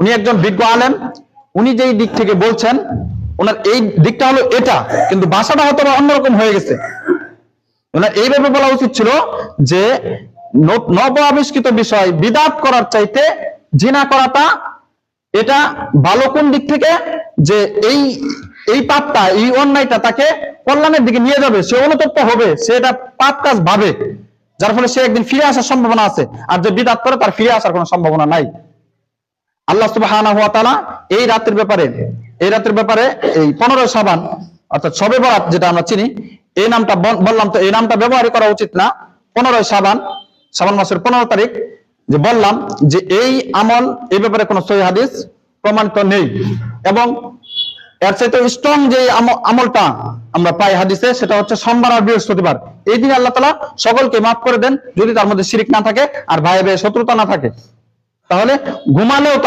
উনি একজন বিজ্ঞ আলেম, উনি যেই দিক থেকে বলছেন ওনার এই দিকটা হলো এটা, কিন্তু ভাষাটা হয়তো অন্যরকম হয়ে গেছে। ওনার এইভাবে বলা উচিত ছিল যে নব আবিষ্কৃত বিষয় বিদআত করার চাইতে জিনা করাটা এটা ভালো কোন দিক থেকে, যে এই পাপটা, এই অন্যায়টা তাকে কল্যাণের দিকে নিয়ে যাবে, সে অনুতপ্ত হবে, সে এটা পাপ কাজ ভাবে, যার ফলে সে একদিন ফিরে আসার সম্ভাবনা আছে। আর যে বিদআত করে তার ফিরে আসার কোনো সম্ভাবনা নাই। আল্লাহ সুবহানাহু ওয়া তাআলা এই রাতের ব্যাপারে এই 15 শাবান অর্থাৎ শবে বরাত যেটা আমরা চিনি, এই নামটা বললাম, তো এই নামটা ব্যবহার করা উচিত না। 15 শাবান মাসের 15 তারিখ যে বললাম যে এই আমল, এই ব্যাপারে কোনো সহিহ হাদিস প্রমাণিত নেই। এবং এর চাইতে স্ট্রং যে আমলটা আমরা পাই হাদিসে, সেটা হচ্ছে সোমবার আর বৃহস্পতিবার। এই দিন আল্লাহ তাআলা সকলকে মাফ করে দেন, যদি তার মধ্যে শিরিক না থাকে আর ভাই ভাই শত্রুতা না থাকে। তাহলে ঘুমালেও